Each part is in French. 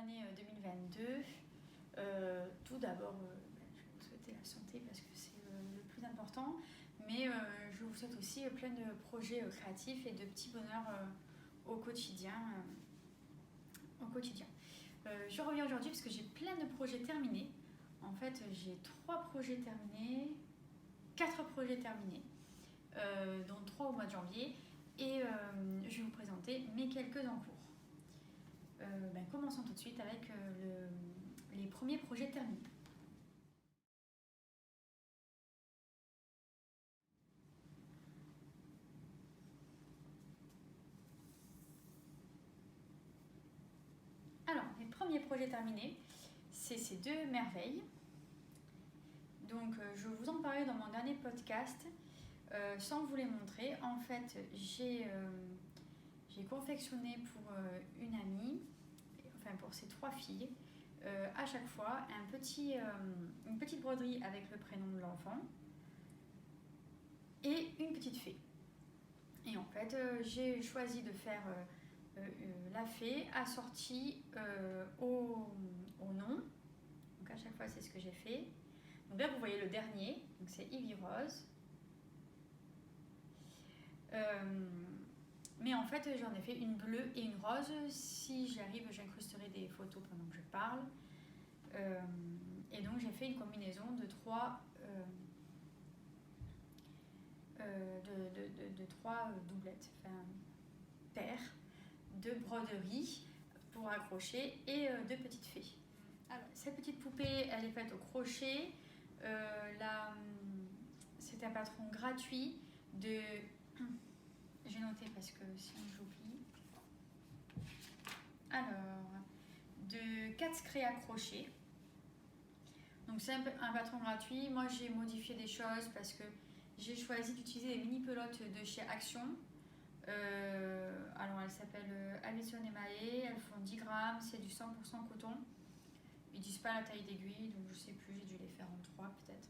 année 2022. Tout d'abord, je vais vous souhaiter la santé parce que c'est le plus important, mais je vous souhaite aussi plein de projets créatifs et de petits bonheurs au quotidien. Je reviens aujourd'hui parce que j'ai plein de projets terminés. En fait, j'ai 3 projets terminés, 4 projets terminés, dont 3 au mois de janvier, et je vais vous présenter mes quelques en cours. Commençons tout de suite avec les premiers projets terminés. Alors, les premiers projets terminés, c'est ces 2 merveilles. Donc, je vous en parlais dans mon dernier podcast, sans vous les montrer. En fait, j'ai confectionné pour une amie, enfin pour ses 3 filles, à chaque fois une petite broderie avec le prénom de l'enfant et une petite fée. Et en fait, j'ai choisi de faire la fée assortie au nom. Donc à chaque fois, c'est ce que j'ai fait. Donc là, vous voyez le dernier, donc c'est Ivy Rose. Mais en fait, j'en ai fait une bleue et une rose. Si j'y arrive, j'incrusterai des photos pendant que je parle. Et donc, j'ai fait une combinaison de 3 doublettes, enfin paires de broderie pour accrocher et 2 petites fées. Alors, cette petite poupée, elle est faite au crochet. C'est un patron gratuit de... J'ai noté parce que sinon j'oublie. Alors, de Catscrea crochet. Donc c'est un patron gratuit. Moi j'ai modifié des choses parce que j'ai choisi d'utiliser des mini pelotes de chez Action. Alors elles s'appellent Alison et Maë, elles font 10 grammes, c'est du 100% coton. Ils disent pas la taille d'aiguille, donc je sais plus, j'ai dû les faire en 3 peut-être.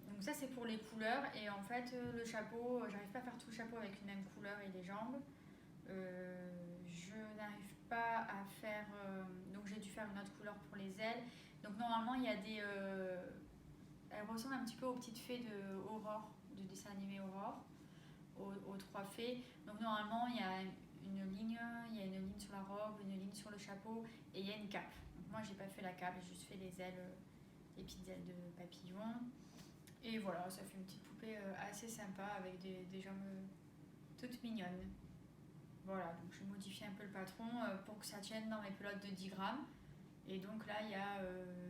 Donc ça c'est pour les couleurs, et en fait le chapeau, j'arrive pas à faire tout le chapeau avec une même couleur et les jambes. Je n'arrive pas à faire, donc j'ai dû faire une autre couleur pour les ailes. Donc normalement il y a des, elles ressemblent un petit peu aux petites fées de Aurore, du dessin animé Aurore, aux 3 fées. Donc normalement il y a une ligne sur la robe, une ligne sur le chapeau, et il y a une cape. Donc moi j'ai pas fait la cape, j'ai juste fait les ailes, les petites ailes de papillon. Et voilà, ça fait une petite poupée assez sympa avec des jambes toutes mignonnes. Voilà, donc je modifie un peu le patron pour que ça tienne dans mes pelotes de 10 grammes. Et donc là, il y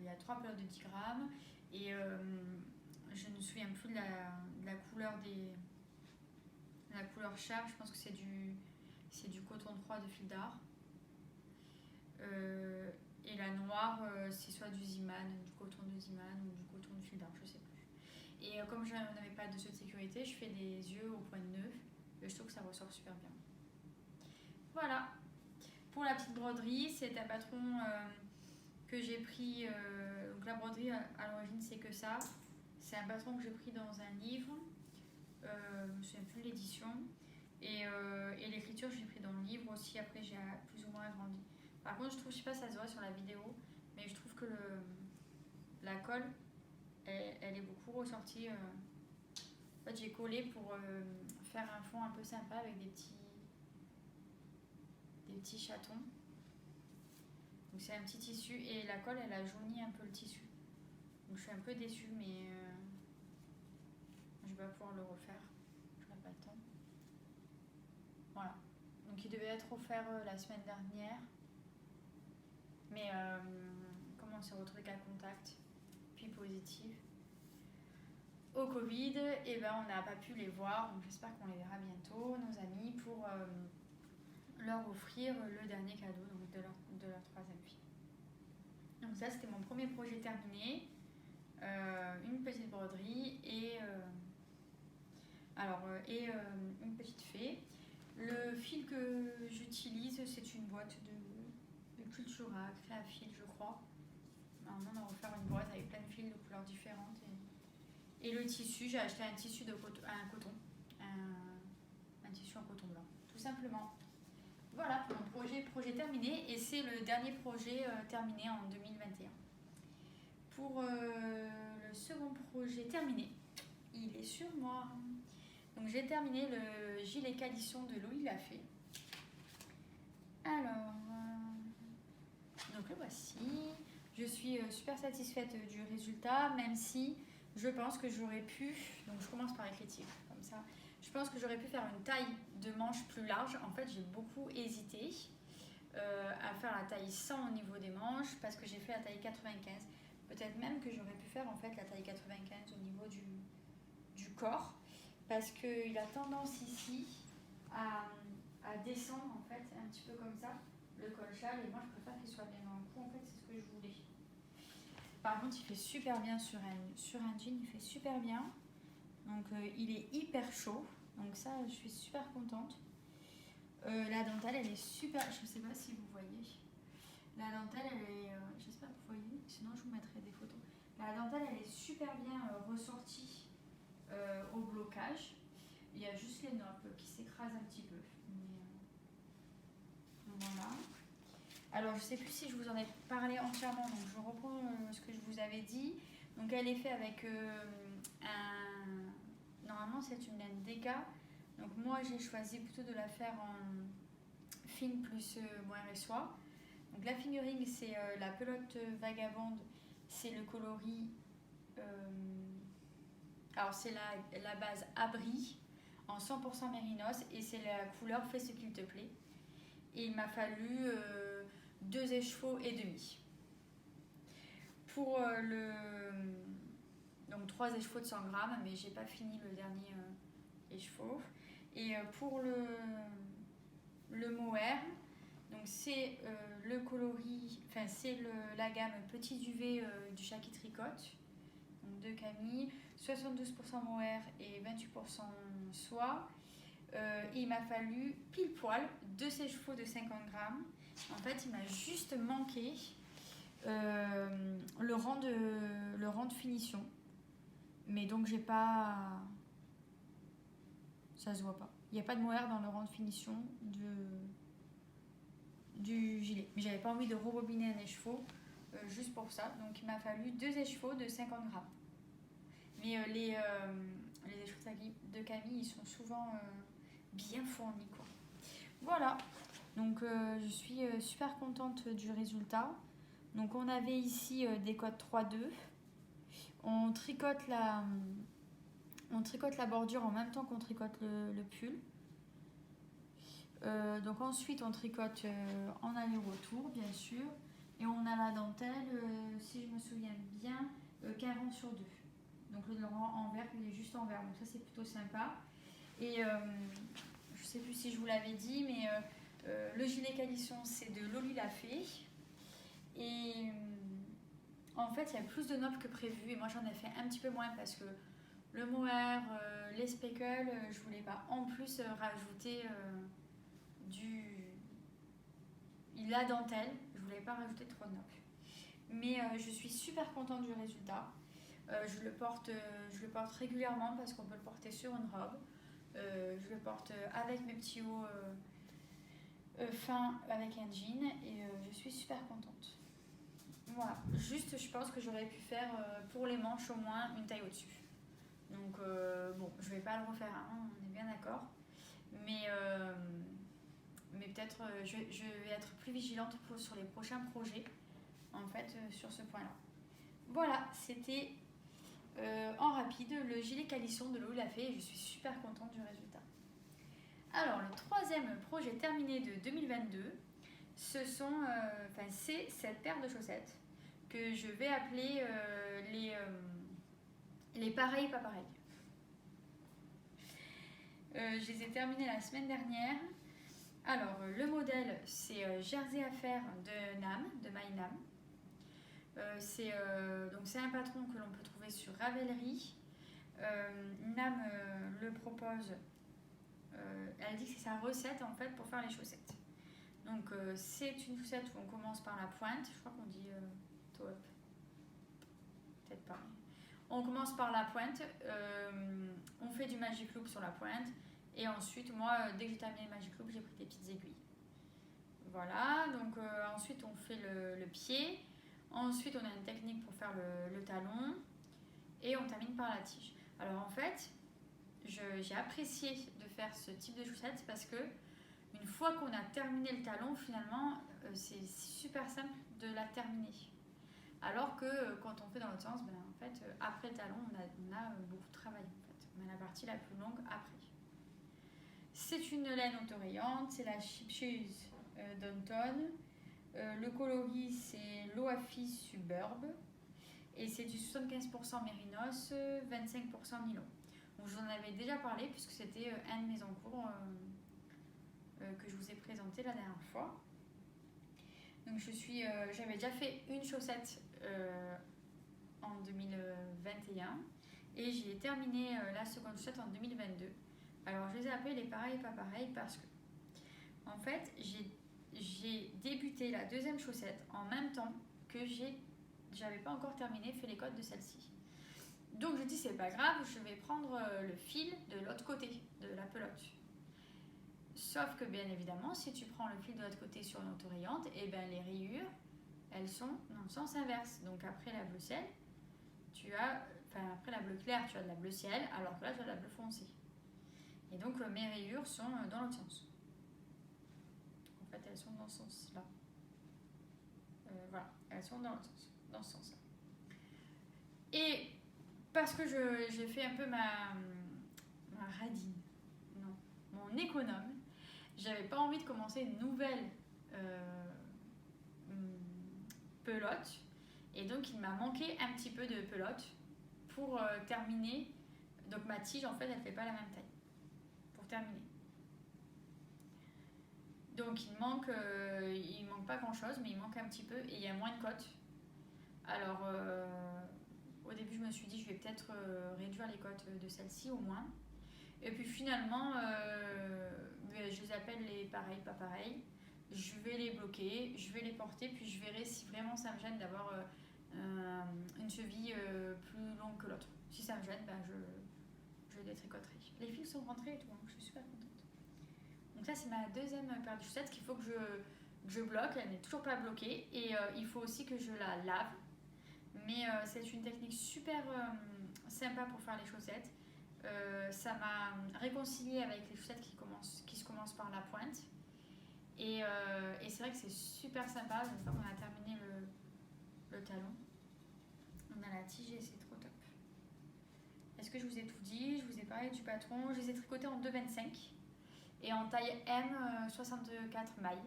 a 3 pelotes de 10 grammes. Et je ne me souviens plus de la couleur la couleur chape. Je pense que c'est du coton 3 de fil d'art. Et la noire, c'est soit du Ziman, du coton de Ziman ou du coton de fil d'art, je sais plus. Et comme je n'avais pas de dessous de sécurité, je fais des yeux au point de neuf. Et je trouve que ça ressort super bien. Voilà. Pour la petite broderie, c'est un patron que j'ai pris. Donc la broderie, à l'origine, c'est que ça. C'est un patron que j'ai pris dans un livre. Je me souviens plus de l'édition. Et l'écriture, j'ai pris dans le livre aussi. Après, j'ai plus ou moins agrandi. Par contre, je trouve, je sais pas si ça se voit sur la vidéo, mais je trouve que la colle, elle est beaucoup ressortie. En fait, j'ai collé pour faire un fond un peu sympa avec des petits chatons. Donc c'est un petit tissu, et la colle, elle a jauni un peu le tissu. Donc je suis un peu déçue, mais je vais pas pouvoir le refaire. Je n'ai pas le temps. Voilà. Donc il devait être offert la semaine dernière. Mais comme on s'est retrouvés qu'à contact, puis positif au Covid, et ben on n'a pas pu les voir. Donc j'espère qu'on les verra bientôt, nos amis, pour leur offrir le dernier cadeau, donc de leur 3e fille. Donc ça, c'était mon premier projet terminé. Une petite broderie et une petite fée. Le fil que j'utilise, c'est une boîte de Cultura, Créafil, je crois. Normalement, on va refaire une boîte avec plein de fils de couleurs différentes. Et le tissu, j'ai acheté un tissu un tissu en coton blanc, tout simplement. voilà pour mon projet terminé et c'est le dernier projet terminé en 2021. Pour le second projet terminé, il est sur moi. Donc j'ai terminé le gilet calisson de Loli Lafay. Alors, donc le voici. Je suis super satisfaite du résultat, même si je pense que j'aurais pu, donc je commence par l'écriture, comme ça, je pense que j'aurais pu faire une taille de manche plus large. En fait, j'ai beaucoup hésité à faire la taille 100 au niveau des manches, parce que j'ai fait la taille 95. Peut-être même que j'aurais pu faire en fait la taille 95 au niveau du corps, parce qu'il a tendance ici à descendre en fait un petit peu comme ça, le col-châle, et moi je préfère qu'il soit bien dans le cou, en fait c'est ce que je voulais. Par contre il fait super bien sur un jean, il fait super bien, donc il est hyper chaud, donc ça je suis super contente. La dentelle elle est super, je sais pas si vous voyez, la dentelle elle est, j'espère que vous voyez, sinon je vous mettrai des photos. La dentelle elle est super bien ressortie au blocage. Il y a juste les noppes qui s'écrasent un petit peu. Voilà. Alors, je ne sais plus si je vous en ai parlé entièrement, donc je reprends ce que je vous avais dit. Donc, elle est faite avec Normalement, c'est une laine Deka. Donc, moi, j'ai choisi plutôt de la faire en fine plus mohair et soie. Donc, la fingering, c'est la pelote vagabonde. C'est le coloris... alors, c'est la base abri en 100% mérinos et c'est la couleur Fais ce qu'il te plaît. Et il m'a fallu 2 écheveaux et demi. Pour donc 3 écheveaux de 100 grammes, mais j'ai pas fini le dernier écheveau. Et pour le mohair, donc c'est le coloris, enfin c'est la gamme Petit Duvet du Jackie Tricotte, donc de Camille, 72% mohair et 28% soie. Et il m'a fallu pile poil 2 sèche-cheveux de 50 grammes. En fait, il m'a juste manqué le rang de finition. Mais donc, j'ai pas. Ça se voit pas. Il n'y a pas de mohair dans le rang de finition du gilet. Mais j'avais pas envie de rebobiner un écheveau juste pour ça. Donc, il m'a fallu 2 écheveaux de 50 grammes. Mais les écheveaux de Camille, ils sont souvent bien fournis, quoi. Voilà, donc je suis super contente du résultat. Donc on avait ici des codes 3-2. On tricote la bordure en même temps qu'on tricote le pull. Donc ensuite on tricote en aller-retour bien sûr. Et on a la dentelle, si je me souviens bien, qu'un rang sur 2. Donc le rang envers, il est juste envers. Donc ça c'est plutôt sympa. Et je sais plus si je vous l'avais dit, mais le gilet calisson c'est de Loli Lafay. Et en fait il y a plus de noppes que prévu. Et moi j'en ai fait un petit peu moins parce que le mohair, les speckles, je voulais pas en plus rajouter la dentelle. Je voulais pas rajouter trop de noppes. Mais je suis super contente du résultat. Je le porte régulièrement parce qu'on peut le porter sur une robe. Je le porte avec mes petits hauts fins avec un jean et je suis super contente. Voilà, juste je pense que j'aurais pu faire pour les manches au moins une taille au-dessus. Donc bon, je vais pas le refaire, hein, on est bien d'accord. Mais peut-être je vais être plus vigilante sur les prochains projets en fait sur ce point-là. Voilà, c'était en rapide le gilet calisson de Loli Lafay et je suis super contente du résultat. Alors le troisième projet terminé de 2022, c'est cette paire de chaussettes que je vais appeler les pareils pas pareils. Je les ai terminées la semaine dernière. Alors le modèle c'est Jersey Affaires de NAM, de My NAM. C'est un patron que l'on peut trouver sur Ravelry. NAM le propose. Elle dit que c'est sa recette en fait pour faire les chaussettes. Donc c'est une chaussette où on commence par la pointe. Je crois qu'on dit toe up. Peut-être pas. On commence par la pointe. On fait du magic loop sur la pointe. Et ensuite, moi, dès que j'ai terminé le magic loop, j'ai pris des petites aiguilles. Voilà, donc ensuite on fait le pied. Ensuite on a une technique pour faire le talon. Et on termine par la tige. Alors en fait, j'ai apprécié de faire ce type de chaussette parce que une fois qu'on a terminé le talon, finalement, c'est super simple de la terminer. Alors que quand on fait dans l'autre sens, ben, en fait, après le talon, on a beaucoup de travail. En fait. On a la partie la plus longue après. C'est une laine autorayante, c'est la Chip Shoes Downton. Le coloris, c'est l'Oafi Suburb. Et c'est du 75% mérinos, 25% nylon. Donc, je vous en avais déjà parlé puisque c'était un de mes encours que je vous ai présenté la dernière fois. Donc j'avais déjà fait une chaussette en 2021 et j'ai terminé la seconde chaussette en 2022. Alors je les ai appelés les pareils et pas pareils parce que en fait j'ai débuté la deuxième chaussette en même temps que j'avais pas encore terminé fait les codes de celle-ci. Donc je dis c'est pas grave, je vais prendre le fil de l'autre côté de la pelote. Sauf que bien évidemment, si tu prends le fil de l'autre côté sur une autorayante, et ben les rayures, elles sont dans le sens inverse. Donc après la bleu ciel, après la bleu clair, tu as de la bleu ciel, alors que là tu as de la bleu foncé. Et donc mes rayures sont dans l'autre sens. En fait, elles sont dans ce sens-là. Voilà, elles sont dans l'autre sens, dans ce sens-là. Et parce que j'ai fait un peu ma radine, non, mon économe, j'avais pas envie de commencer une nouvelle pelote et donc il m'a manqué un petit peu de pelote pour terminer. Donc ma tige en fait elle fait pas la même taille pour terminer. Donc il manque pas grand chose mais il manque un petit peu et il y a moins de cotes. Alors au début je me suis dit je vais peut-être réduire les cotes de celle-ci au moins. Et puis finalement, je les appelle les pareils, pas pareils. Je vais les bloquer, je vais les porter, puis je verrai si vraiment ça me gêne d'avoir une cheville plus longue que l'autre. Si ça me gêne, ben je les tricoterai. Les fils sont rentrés et tout, hein, je suis super contente. Donc ça c'est ma deuxième paire de chaussettes qu'il faut que je bloque. Elle n'est toujours pas bloquée et il faut aussi que je la lave. Mais c'est une technique super sympa pour faire les chaussettes. Ça m'a réconciliée avec les chaussettes qui se commencent par la pointe. Et c'est vrai que c'est super sympa. Une fois qu'on a terminé le talon, on a la tige et c'est trop top. Est-ce que je vous ai tout dit? Je vous ai parlé du patron. Je les ai tricotés en 2,25 et en taille M 64 mailles.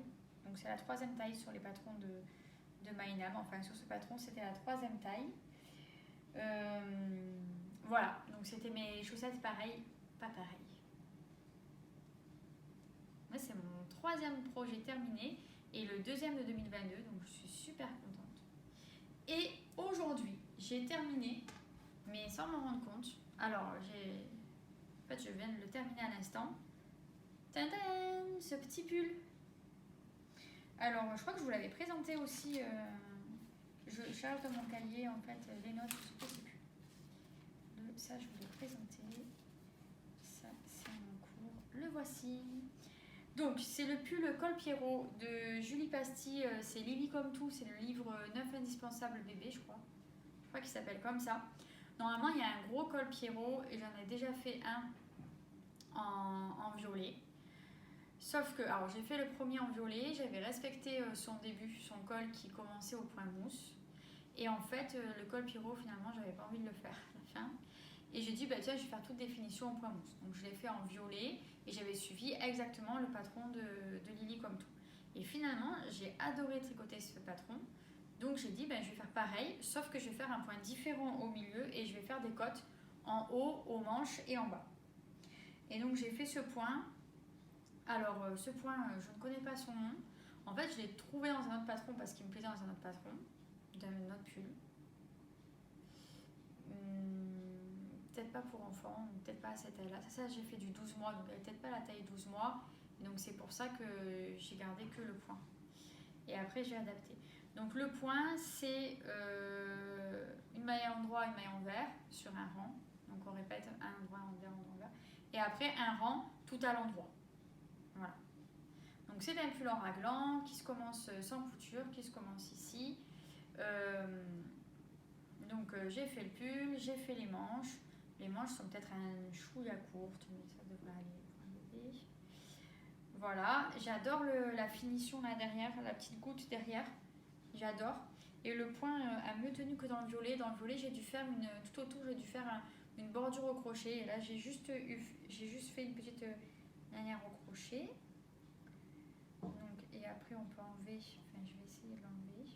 Donc c'est la troisième taille sur les patrons de Maïnam. Enfin sur ce patron c'était la troisième taille. Voilà, donc c'était mes chaussettes pareilles, pas pareilles. Moi c'est mon troisième projet terminé et le deuxième de 2022, donc je suis super contente. Et aujourd'hui j'ai terminé, mais sans m'en rendre compte. Alors en fait je viens de le terminer à l'instant. Tadam, ce petit pull. Alors je crois que je vous l'avais présenté aussi. Je charge dans mon cahier en fait les notes, je sais plus. Ça je vous l'ai présenté. Ça c'est mon cours. Le voici. Donc c'est le pull Col Pierrot de Julie Pasty. C'est Lily comme tout. C'est le livre 9 indispensables bébé je crois. Je crois qu'il s'appelle comme ça. Normalement il y a un gros Col Pierrot et j'en ai déjà fait un en violet. Sauf que, alors j'ai fait le premier en violet, j'avais respecté son début, son col qui commençait au point mousse. Et en fait, le col Pierrot, finalement, j'avais pas envie de le faire à la fin. Et j'ai dit, bah tiens, je vais faire toute définition au point mousse. Donc je l'ai fait en violet et j'avais suivi exactement le patron de Lily comme tout. Et finalement, j'ai adoré tricoter ce patron. Donc j'ai dit, bah, je vais faire pareil, sauf que je vais faire un point différent au milieu et je vais faire des cotes en haut, aux manches et en bas. Et donc j'ai fait ce point. Alors, ce point, je ne connais pas son nom. En fait, je l'ai trouvé dans un autre patron parce qu'il me plaisait dans un autre patron, d'un autre pull. Peut-être pas pour enfants, peut-être pas à cette taille-là. Ça j'ai fait du 12 mois, donc elle n'est peut-être pas la taille 12 mois. Et donc, c'est pour ça que j'ai gardé que le point. Et après, j'ai adapté. Donc, le point, c'est une maille à endroit, une maille envers sur un rang. Donc, on répète un endroit, envers, endroit, envers. Et après, un rang tout à l'endroit. Voilà. Donc c'est un pull en raglan qui se commence sans couture, qui se commence ici. Donc j'ai fait le pull, j'ai fait les manches. Les manches sont peut-être un chouïa courte, mais ça devrait aller pour un bébé. Voilà, j'adore la finition là derrière, la petite goutte derrière. J'adore. Et le point a mieux tenu que dans le violet. Dans le violet, j'ai dû faire tout autour, j'ai dû faire une bordure au crochet. Et là, j'ai juste fait une petite lanière au crochet. Donc, et après, on peut enlever. Enfin, je vais essayer de l'enlever.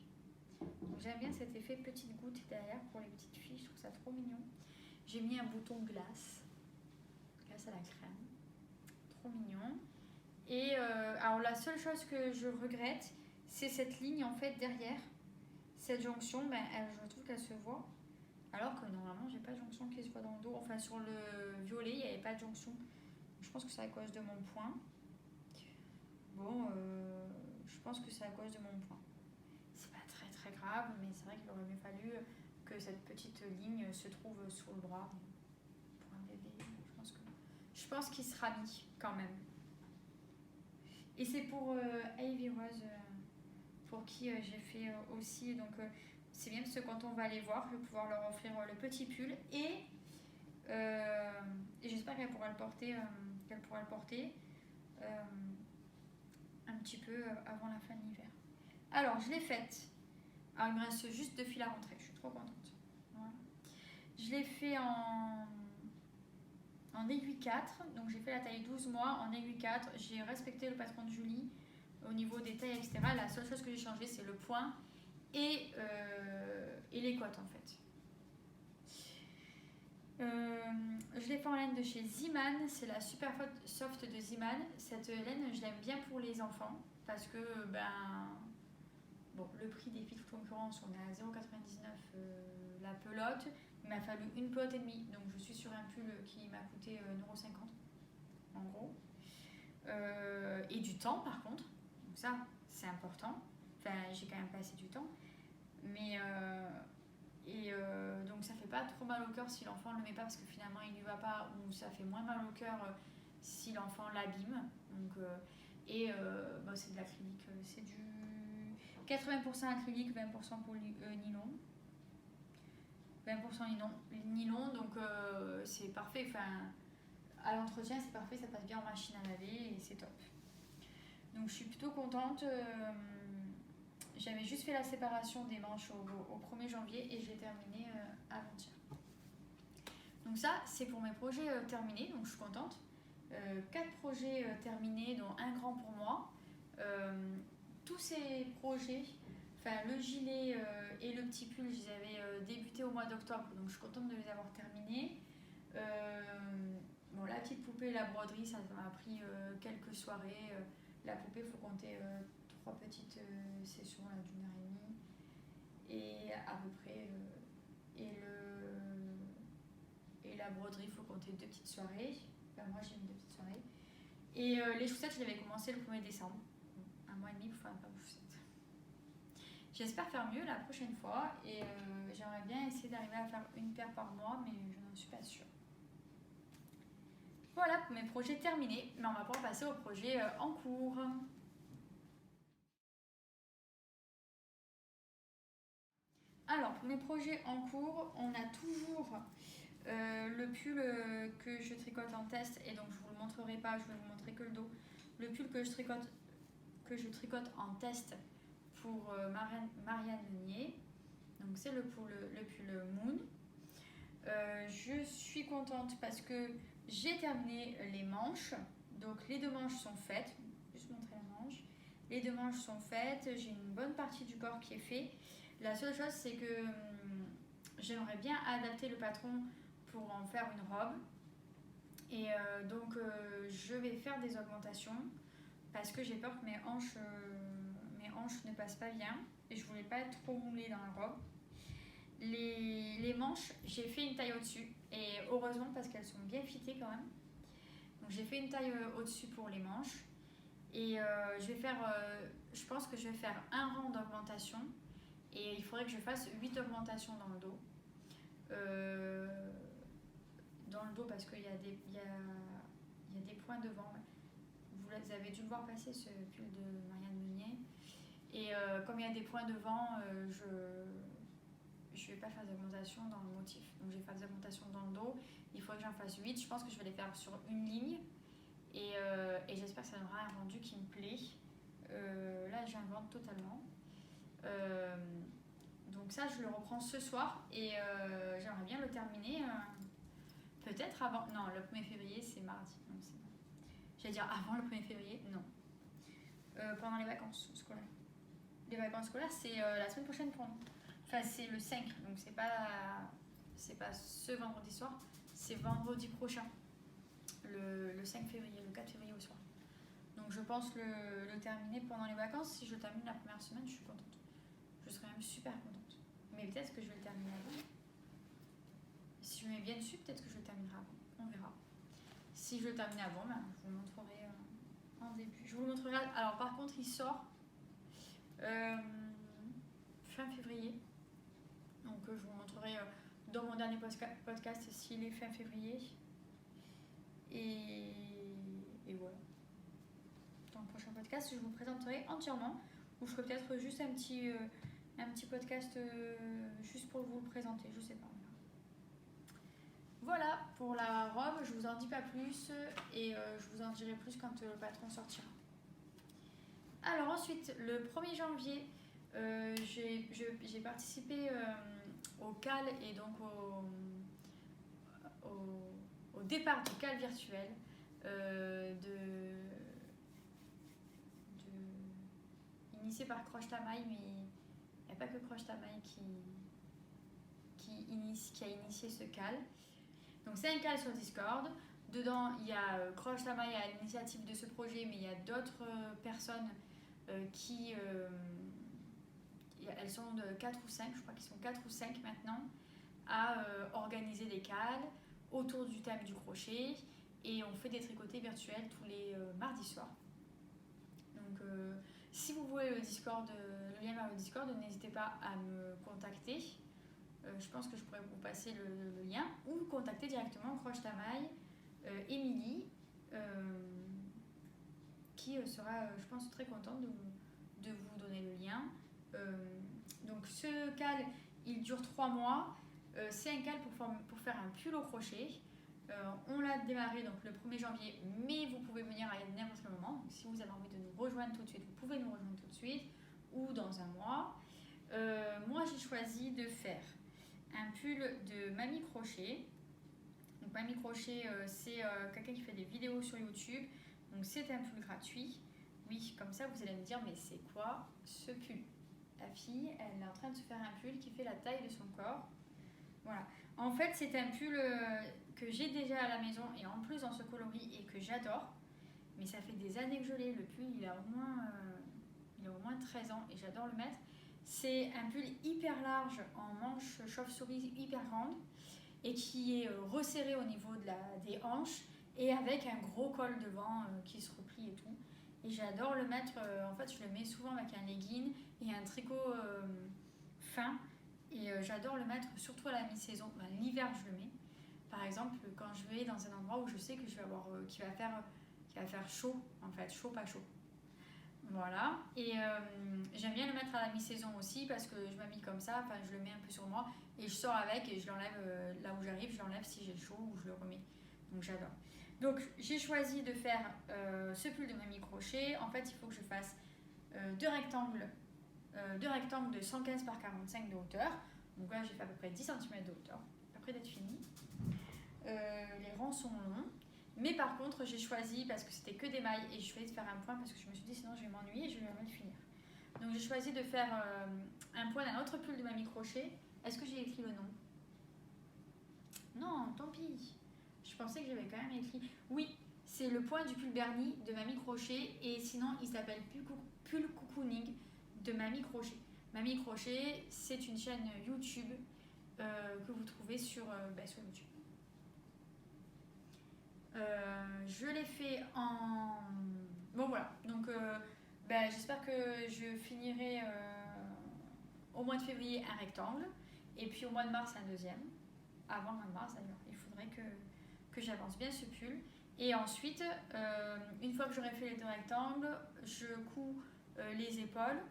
Donc, j'aime bien cet effet petite goutte derrière pour les petites filles. Je trouve ça trop mignon. J'ai mis un bouton glace à la crème. Trop mignon. Et alors, la seule chose que je regrette, c'est cette ligne en fait derrière. Cette jonction, ben, je trouve qu'elle se voit. Alors que normalement, j'ai pas de jonction qui se voit dans le dos. Enfin, sur le violet, il n'y avait pas de jonction. Je pense que c'est à cause de mon point. Bon, je pense que c'est à cause de mon point. C'est pas très très grave, mais c'est vrai qu'il aurait mieux fallu que cette petite ligne se trouve sous le bras. Pour un bébé, je pense qu'il sera mis quand même. Et c'est pour Ivy Rose, pour qui j'ai fait aussi. Donc c'est bien parce que quand on va les voir, je vais pouvoir leur offrir le petit pull. Et j'espère qu'elle pourra le porter, un petit peu avant la fin de l'hiver. Alors, je l'ai faite. Alors, il me reste juste 2 fils à rentrer. Je suis trop contente. Voilà. Je l'ai fait en aiguille 4. Donc, j'ai fait la taille 12 mois en aiguille 4. J'ai respecté le patron de Julie au niveau des tailles, etc. La seule chose que j'ai changé, c'est le point et les côtes, en fait. Je l'ai fait en laine de chez Ziman, c'est la super soft de Ziman. Cette laine, je l'aime bien pour les enfants parce que le prix des fils de concurrence, on est à 0,99 la pelote. Il m'a fallu une pelote et demie, donc je suis sur un pull qui m'a coûté 1,50 € en gros. Et du temps par contre, donc ça c'est important. Enfin, j'ai quand même passé du temps, mais donc ça fait pas trop mal au cœur si l'enfant le met pas parce que finalement il lui va pas, ou ça fait moins mal au cœur si l'enfant l'abîme. Donc c'est de l'acrylique, c'est du 80% acrylique, 20% pour nylon. 20% nylon, donc c'est parfait. Enfin, à l'entretien c'est parfait, ça passe bien en machine à laver et c'est top. Donc je suis plutôt contente. J'avais juste fait la séparation des manches au 1er janvier et je l'ai terminé avant-hier. Donc ça, c'est pour mes projets terminés, donc je suis contente. 4 projets terminés, dont un grand pour moi. Tous ces projets, enfin le gilet et le petit pull, je les avais débutés au mois d'octobre, donc je suis contente de les avoir terminés. La petite poupée, la broderie, ça m'a pris quelques soirées. La poupée, il faut compter 3 petites sessions d'1 heure et demie. Et à peu près. Et la broderie, il faut compter 2 petites soirées. Enfin, moi, j'ai mis 2 petites soirées. Et les chaussettes, je les avais commencé le 1er décembre. 1 mois et demi pour faire une paire de chaussettes. J'espère faire mieux la prochaine fois. Et j'aimerais bien essayer d'arriver à faire une paire par mois, mais je n'en suis pas sûre. Voilà pour mes projets terminés. Mais on va pouvoir passer aux projets en cours. Alors, pour mes projets en cours, on a toujours le pull que je tricote en test, et donc je vous le montrerai pas, je vais vous montrer que le dos. Le pull que je tricote en test pour Marianne Meunier. Donc c'est le pull Moon. Je suis contente parce que j'ai terminé les manches. Donc les 2 manches sont faites. Je vais juste montrer la manche. Les 2 manches sont faites. J'ai une bonne partie du corps qui est fait. La seule chose, c'est que j'aimerais bien adapter le patron pour en faire une robe. Et donc, je vais faire des augmentations parce que j'ai peur que mes hanches ne passent pas bien. Et je voulais pas être trop moulée dans la robe. Les manches, j'ai fait une taille au-dessus. Et heureusement parce qu'elles sont bien fitées quand même. Donc, j'ai fait une taille au-dessus pour les manches. Et je pense que je vais faire un rang d'augmentation. Et il faudrait que je fasse 8 augmentations dans le dos. Parce qu'il y a des points devant. vous avez dû le voir passer, ce pull de Marianne Meunier. Et comme il y a des points de vent, je vais pas faire d'augmentation dans le motif. Donc je vais faire des augmentations dans le dos. Il faudrait que j'en fasse 8. Je pense que je vais les faire sur une ligne. Et j'espère que ça donnera un rendu qui me plaît. Là, j'invente totalement. Donc ça, je le reprends ce soir. Et j'aimerais bien le terminer. Peut-être avant. Non, le 1er février, c'est mardi. Non, c'est bon. J'allais dire avant le 1er février. Non. Pendant les vacances scolaires. Les vacances scolaires, c'est la semaine prochaine pour nous. Enfin, c'est le 5. Donc, c'est pas ce vendredi soir. C'est vendredi prochain. Le 5 février, le 4 février au soir. Donc, je pense le terminer pendant les vacances. Si je termine la première semaine, je suis contente. Je serais même super contente. Mais peut-être que je vais le terminer avant. Si je mets bien dessus, peut-être que je le terminerai avant. On verra. Si je le termine avant, ben, je vous le montrerai en début. Je vous le montrerai. Alors, par contre, il sort fin février. Donc, je vous montrerai dans mon dernier podcast s'il est fin février. Et voilà. Dans le prochain podcast, je vous présenterai entièrement. Ou je ferai peut-être juste un petit podcast juste pour vous le présenter. Je sais pas. Voilà pour la robe. Je vous en dis pas plus. Et je vous en dirai plus quand le patron sortira. Alors ensuite, le 1er janvier, j'ai participé au CAL et donc au départ du CAL virtuel initié par Croche Tamaï, mais il n'y a pas que Croche Tamaï qui a initié ce CAL. Donc c'est un CAL sur Discord. Dedans, il y a Croche Tamaï à l'initiative de ce projet, mais il y a d'autres personnes qui... elles sont de 4 ou 5, je crois qu'ils sont 4 ou 5 maintenant, à organiser des cals autour du thème du crochet. Et on fait des tricotés virtuels tous les mardis soirs. Donc si vous voulez le lien vers le Discord, n'hésitez pas à me contacter. Je pense que je pourrais vous passer le lien, ou contacter directement Croche Tamaï, Émilie, qui sera, je pense, très contente de vous donner le lien. Donc ce cal, il dure 3 mois. C'est un cal pour faire un pull au crochet. On l'a démarré donc le 1er janvier, mais vous pouvez venir à n'importe quel moment. Donc, si vous avez envie de nous rejoindre tout de suite, vous pouvez nous rejoindre tout de suite, ou dans un mois. Moi, j'ai choisi de faire un pull de Mamie Crochet. Donc Mamie Crochet, c'est quelqu'un qui fait des vidéos sur YouTube. Donc c'est un pull gratuit. Oui, comme ça, vous allez me dire, mais c'est quoi ce pull? La fille, elle est en train de se faire un pull qui fait la taille de son corps. Voilà. En fait, c'est un pull que j'ai déjà à la maison et en plus dans ce coloris et que j'adore. Mais ça fait des années que je l'ai. Le pull, il a au moins 13 ans et j'adore le mettre. C'est un pull hyper large en manche chauve-souris hyper grande et qui est resserré au niveau des hanches et avec un gros col devant qui se replie et tout. Et j'adore le mettre, en fait je le mets souvent avec un legging et un tricot fin. Et j'adore le mettre surtout à la mi-saison. Ben, l'hiver je le mets. Par exemple quand je vais dans un endroit où je sais que je vais avoir qui va faire chaud, en fait, chaud pas chaud. Voilà, et j'aime bien le mettre à la mi-saison aussi parce que je m'habille comme ça, enfin je le mets un peu sur moi et je sors avec et je l'enlève là où j'arrive, je l'enlève si j'ai chaud ou je le remets. Donc j'adore. Donc j'ai choisi de faire ce pull de Mamie Crochet. En fait, il faut que je fasse deux rectangles de 115 par 45 de hauteur. Donc là, j'ai fait à peu près 10 cm de hauteur, à peu près d'être fini. Les rangs sont longs. Mais par contre, j'ai choisi, parce que c'était que des mailles, et je choisi de faire un point parce que je me suis dit sinon je vais m'ennuyer et je vais jamais le finir. Donc j'ai choisi de faire un point d'un autre pull de Mamie Crochet. Est-ce que j'ai écrit le nom? Non, tant pis. Je pensais que j'avais quand même écrit. Oui, c'est le point du pull Bernie de Mamie Crochet, et sinon il s'appelle pull cocooning de Mamie Crochet. Mamie Crochet, c'est une chaîne YouTube que vous trouvez sur YouTube. Je l'ai fait en... Bon voilà, donc j'espère que je finirai au mois de février un rectangle et puis au mois de mars un deuxième. Avant le mois de mars d'ailleurs, il faudrait que j'avance bien ce pull. Et ensuite, une fois que j'aurai fait les 2 rectangles, je couds les épaules,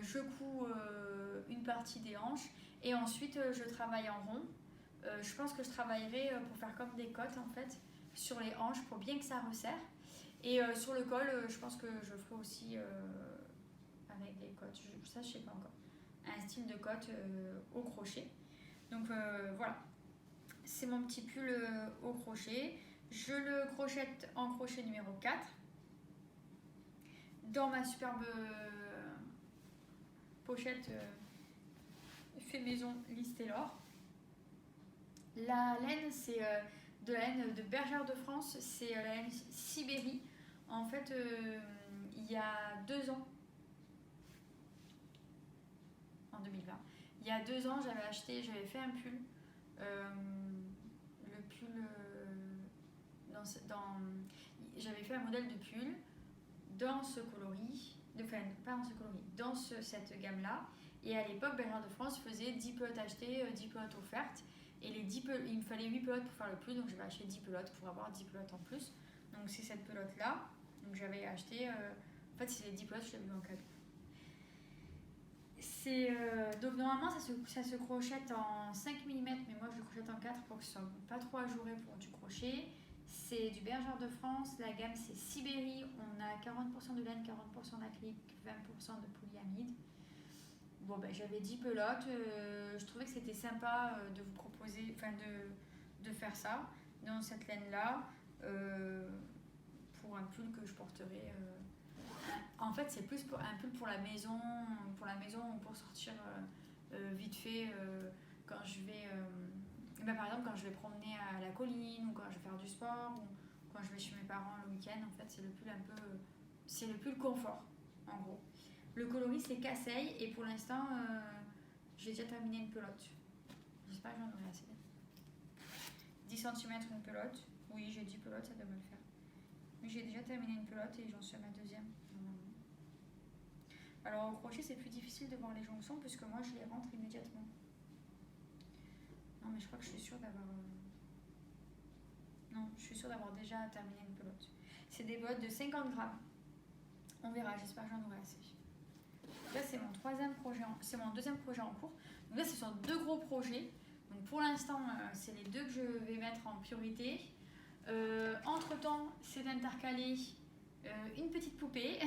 je couds une partie des hanches et ensuite je travaille en rond. Je pense que je travaillerai pour faire comme des côtes en fait sur les hanches pour bien que ça resserre. Et sur le col, je pense que je ferai aussi avec des côtes, ça je sais pas encore, un style de côte au crochet. Donc voilà, c'est mon petit pull au crochet. Je le crochette en crochet numéro 4 dans ma superbe pochette fait maison Lise Taylor. La laine, c'est de la laine de Bergère de France, c'est la laine Sibérie. En fait, il y a 2 ans, en 2020, il y a 2 ans, j'avais fait un pull. Le pull, j'avais fait un modèle de pull dans ce coloris, pas dans ce coloris, dans cette gamme-là. Et à l'époque, Bergère de France faisait 10 pelotes achetées, 10 pelotes offertes. Et il me fallait 8 pelotes pour faire le pull, donc j'avais acheté 10 pelotes pour avoir 10 pelotes en plus. Donc c'est cette pelote-là. Donc j'avais acheté, en fait c'est les 10 pelotes, je l'avais eu en cadeau. Donc normalement ça se crochette en 5 mm, mais moi je le crochette en 4 pour que ce soit pas trop ajouré pour du crochet. C'est du Bergère de France, la gamme c'est Sibérie, on a 40% de laine, 40% d'acrylique, 20% de polyamide. Bon ben j'avais 10 pelotes, je trouvais que c'était sympa de vous proposer, de faire ça dans cette laine là pour un pull que je porterai. En fait c'est plus un pull pour la maison ou pour sortir vite fait quand je vais, par exemple quand je vais promener à la colline ou quand je vais faire du sport ou quand je vais chez mes parents le week-end. En fait c'est le pull c'est le pull confort en gros. Le coloris c'est Casseille et pour l'instant j'ai déjà terminé une pelote. J'espère que j'en aurai assez. 10 cm une pelote. Oui, j'ai 10 pelotes, ça devrait le faire. Mais j'ai déjà terminé une pelote et j'en suis à ma deuxième. Alors au crochet c'est plus difficile de voir les jonctions puisque moi je les rentre immédiatement. Non mais je crois que je suis sûre d'avoir... Non, je suis sûre d'avoir déjà terminé une pelote. C'est des bottes de 50 grammes. On verra, j'espère que j'en aurai assez. Là c'est mon deuxième projet en cours. Donc là ce sont 2 gros projets. Donc pour l'instant c'est les 2 que je vais mettre en priorité. Entre temps c'est d'intercaler une petite poupée.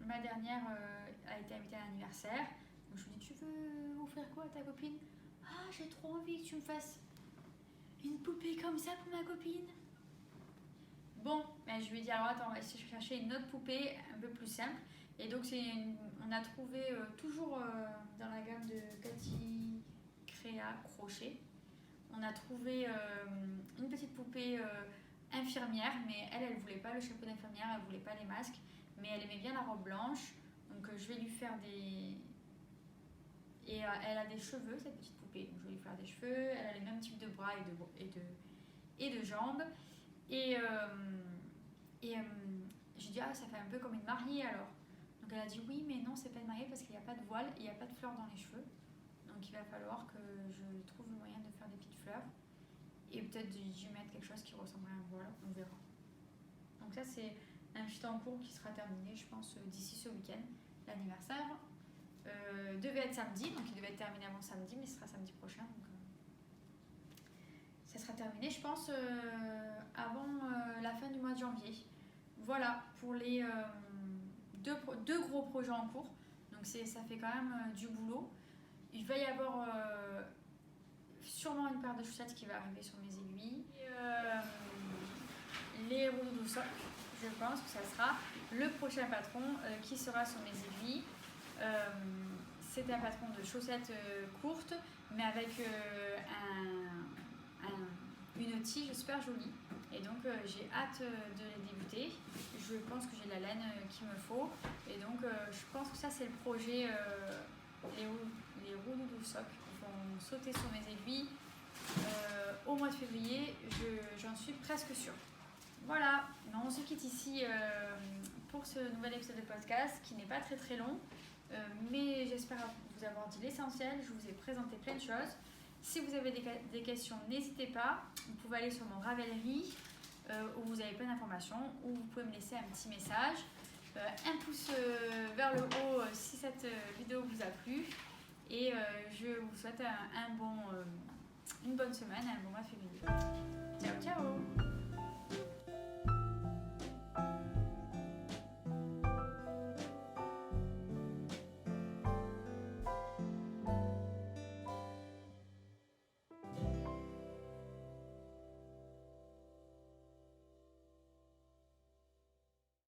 Ma dernière a été invitée à l'anniversaire. Donc je lui dis tu veux offrir quoi à ta copine? Ah j'ai trop envie que tu me fasses une poupée comme ça pour ma copine. Bon, ben, je lui ai dit alors attends, on va essayer de chercher une autre poupée un peu plus simple. Et donc on a trouvé toujours dans la gamme de Cathy Créa Crochet. On a trouvé une petite poupée infirmière, mais elle voulait pas le chapeau d'infirmière, elle voulait pas les masques, mais elle aimait bien la robe blanche. Donc je vais lui faire des... Et elle a des cheveux, cette petite poupée. Donc je vais lui faire des cheveux, elle a les mêmes types de bras et de jambes. Et j'ai dit, ah, ça fait un peu comme une mariée alors. Donc elle a dit, oui, mais non, c'est pas une mariée parce qu'il n'y a pas de voile et il n'y a pas de fleurs dans les cheveux. Donc il va falloir que je trouve le moyen de faire des petites fleurs. Et peut-être d'y mettre quelque chose qui ressemble à un voile, on verra. Donc ça, c'est un petit en cours qui sera terminé, je pense, d'ici ce week-end. L'anniversaire devait être samedi, donc il devait être terminé avant samedi, mais ce sera samedi prochain. Donc, ça sera terminé, je pense, avant la fin du mois de janvier. Voilà, pour les 2 gros projets en cours. Donc ça fait quand même du boulot. Il va y avoir sûrement une paire de chaussettes qui va arriver sur mes aiguilles. Les rouleaux de soc, je pense que ça sera le prochain patron qui sera sur mes aiguilles. C'est un patron de chaussettes courtes, mais avec une tige super jolie. Et donc j'ai hâte de les débuter. Je pense que j'ai la laine qu'il me faut. Et donc je pense que ça c'est le projet. Les rouleaux de soc vont sauter sur mes aiguilles au mois de février. J'en suis presque sûre. Voilà, on se quitte ici pour ce nouvel épisode de podcast qui n'est pas très très long. Mais j'espère vous avoir dit l'essentiel. Je vous ai présenté plein de choses. Si vous avez des questions, n'hésitez pas. Vous pouvez aller sur mon Ravelry où vous avez plein d'informations, ou vous pouvez me laisser un petit message. Un pouce vers le haut si cette vidéo vous a plu. Et je vous souhaite une bonne semaine, un bon mois de février. Ciao, ciao!